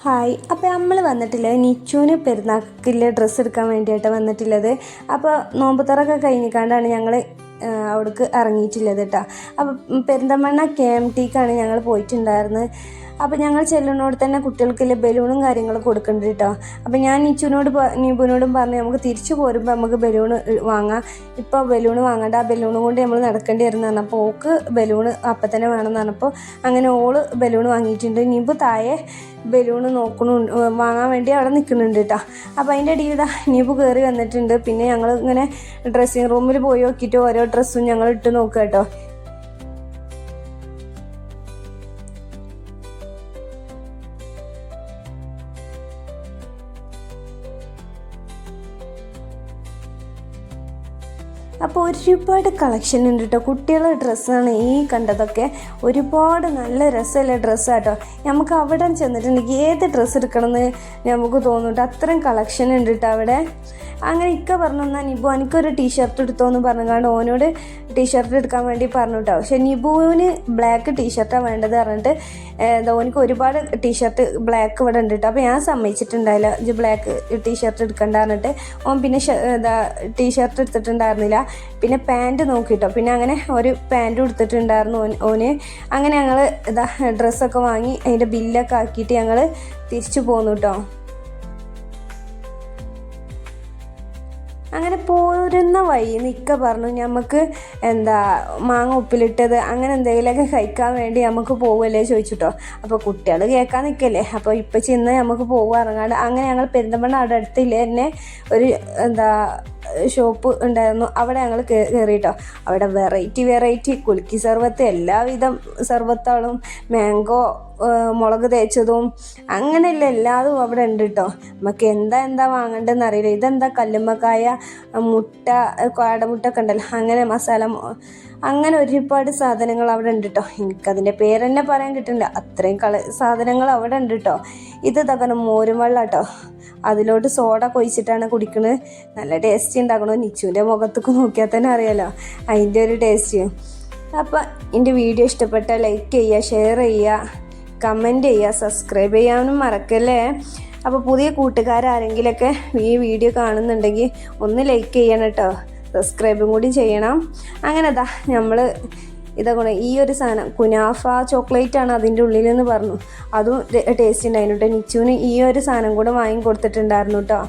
Hi. അപ്പോൾ നമ്മൾ വന്നിട്ടില്ലേ നിച്ചുവിന് പെരുന്നാക്കിലെ ഡ്രസ്സ് എടുക്കാൻ വേണ്ടിയിട്ട് വന്നിട്ടുള്ളത്. അപ്പോൾ നോമ്പുതുറൊക്കെ കഴിഞ്ഞിക്കാണ്ടാണ് ഞങ്ങൾ അവിടേക്ക് ഇറങ്ങിയിട്ടുള്ളത് കേട്ടോ. അപ്പോൾ പെരിന്തൽമണ്ണ KMTക്കാണ് ഞങ്ങൾ പോയിട്ടുണ്ടായിരുന്നത്. അപ്പോൾ ഞങ്ങൾ ചെല്ലുന്നോട് തന്നെ കുട്ടികൾക്കുള്ള ബലൂണും കാര്യങ്ങളും കൊടുക്കുന്നുണ്ട് കേട്ടോ. അപ്പോൾ ഞാൻ നിബുനോടും പറഞ്ഞു നമുക്ക് തിരിച്ചു പോരുമ്പോൾ നമുക്ക് ബലൂൺ വാങ്ങാം, ഇപ്പോൾ ബലൂൺ വാങ്ങണ്ട, ആ ബലൂൺ കൊണ്ട് നമ്മൾ നടക്കേണ്ടി വരുന്ന പറഞ്ഞപ്പോൾ ഓക്ക് ബലൂൺ അപ്പം തന്നെ വേണമെന്ന് പറഞ്ഞപ്പോൾ അങ്ങനെ ഓള് ബലൂൺ വാങ്ങിയിട്ടുണ്ട്. നിബു താഴെ ബലൂൺ വാങ്ങാൻ വേണ്ടി അവിടെ നിൽക്കുന്നുണ്ട് കേട്ടോ. അപ്പോൾ അതിൻ്റെ ഇടയിൽ നിബു കയറി വന്നിട്ടുണ്ട്. പിന്നെ ഞങ്ങൾ ഇങ്ങനെ ഡ്രസ്സിങ് റൂമിൽ പോയി നോക്കിയിട്ട് ഓരോ ഡ്രസ്സും ഞങ്ങൾ ഇട്ട് നോക്കുക കേട്ടോ. അപ്പോൾ ഒരുപാട് കളക്ഷൻ ഉണ്ട് കേട്ടോ. കുട്ടികളുടെ ഡ്രസ്സാണ് ഈ കണ്ടതൊക്കെ. ഒരുപാട് നല്ല രസമുള്ള ഡ്രസ്സാട്ടോ. നമുക്ക് അവിടെ ചെന്നിട്ടുണ്ടെങ്കിൽ ഏത് ഡ്രസ്സ് എടുക്കണമെന്ന് നമുക്ക് തോന്നും കേട്ടോ. അത്രയും കളക്ഷൻ ഉണ്ട് കേട്ടോ അവിടെ. അങ്ങനെ ഇക്ക പറഞ്ഞു തന്നാൽ നിബു എനിക്കൊരു ടീഷർട്ട് എടുത്തോന്ന് പറഞ്ഞുകൊണ്ട് ഓനോട് ടീഷർട്ട് എടുക്കാൻ വേണ്ടി പറഞ്ഞു കേട്ടോ. പക്ഷെ നിബുവിന് ബ്ലാക്ക് ടീഷർട്ടാണ് വേണ്ടത് പറഞ്ഞിട്ട് ഓനിക്ക് ഒരുപാട് ടീഷർട്ട് ബ്ലാക്ക് ഇവിടെ ഉണ്ട് കേട്ടോ. അപ്പോൾ ഞാൻ സമ്മതിച്ചിട്ടുണ്ടായില്ല ഇത് ബ്ലാക്ക് ടീഷർട്ട് എടുക്കണ്ട പറഞ്ഞിട്ട്. ഓൻ പിന്നെ ടീഷർട്ട് എടുത്തിട്ടുണ്ടായിരുന്നില്ല. പിന്നെ പാൻറ്റ് നോക്കിട്ടോ. പിന്നെ അങ്ങനെ ഒരു പാൻറ്റും എടുത്തിട്ടുണ്ടായിരുന്നു ഓന്. അങ്ങനെ ഞങ്ങൾ ഡ്രസ്സൊക്കെ വാങ്ങി അതിൻ്റെ ബില്ലൊക്കെ ആക്കിയിട്ട് ഞങ്ങൾ തിരിച്ചു പോന്നു കേട്ടോ. അങ്ങനെ പോരുന്ന വഴി നിൽക്ക പറഞ്ഞു നമുക്ക് മാങ്ങ ഉപ്പിലിട്ടത് അങ്ങനെ എന്തെങ്കിലുമൊക്കെ കഴിക്കാൻ വേണ്ടി നമുക്ക് പോകുമല്ലേ ചോദിച്ചിട്ടോ. അപ്പോൾ കുട്ടികൾ കേൾക്കാൻ നിൽക്കല്ലേ. അപ്പോൾ ഇപ്പം ചെന്ന് നമുക്ക് പോകുക ഇറങ്ങാണ്ട് അങ്ങനെ ഞങ്ങൾ പെരിന്തൽമണ്ണ അവിടെ അടുത്തില്ലേ തന്നെ ഒരു ഷോപ്പ് ഉണ്ടായിരുന്നു. അവിടെ ഞങ്ങൾ കയറിയിട്ടോ. അവിടെ വെറൈറ്റി കുലുക്കി സർബത്ത്, എല്ലാവിധം സർബത്തുകളും മാംഗോ മുളക് തേച്ചതും അങ്ങനെയല്ല എല്ലാതും അവിടെ ഉണ്ട് കേട്ടോ. നമുക്ക് എന്താ വാങ്ങേണ്ടതെന്ന് അറിയില്ല. ഇതെന്താ കല്ലുമ്മക്കായ, മുട്ട, കാടമുട്ട ഒക്കെ ഉണ്ടല്ലോ, അങ്ങനെ മസാല, അങ്ങനെ ഒരുപാട് സാധനങ്ങൾ അവിടെ ഉണ്ട് കേട്ടോ. എനിക്കതിൻ്റെ പേര് തന്നെ പറയാൻ കിട്ടുന്നില്ല, അത്രയും സാധനങ്ങൾ അവിടെ ഉണ്ട് കേട്ടോ. ഇത് തകനം മോരും വെള്ളം കേട്ടോ. അതിലോട്ട് സോഡ കൊഴിച്ചിട്ടാണ് കുടിക്കുന്നത്. നല്ല ടേസ്റ്റ് ഉണ്ടാക്കണോ. നിച്ചുവിൻ്റെ മുഖത്തൊക്കെ നോക്കിയാൽ തന്നെ അറിയാലോ അതിൻ്റെ ഒരു ടേസ്റ്റ്. അപ്പോൾ എൻ്റെ വീഡിയോ ഇഷ്ടപ്പെട്ടാൽ ലൈക്ക് ചെയ്യുക, ഷെയർ ചെയ്യുക, കമൻറ്റ് ചെയ്യുക, സബ്സ്ക്രൈബ് ചെയ്യാനും മറക്കല്ലേ. അപ്പോൾ പുതിയ കൂട്ടുകാരാരെങ്കിലൊക്കെ ഈ വീഡിയോ കാണുന്നുണ്ടെങ്കിൽ ഒന്ന് ലൈക്ക് ചെയ്യണം കേട്ടോ, സബ്സ്ക്രൈബും കൂടി ചെയ്യണം. അങ്ങനെ നമ്മൾ ഇതൊക്കെ ഈ ഒരു സാധനം കുനാഫ ചോക്ലേറ്റാണ് അതിൻ്റെ ഉള്ളിലെന്ന് പറഞ്ഞു. അതും ടേസ്റ്റ് ഉണ്ടായിരുന്നു കേട്ടോ. നിച്ചുവിന് ഈ ഒരു സാധനം കൂടെ വാങ്ങി കൊടുത്തിട്ടുണ്ടായിരുന്നു കേട്ടോ.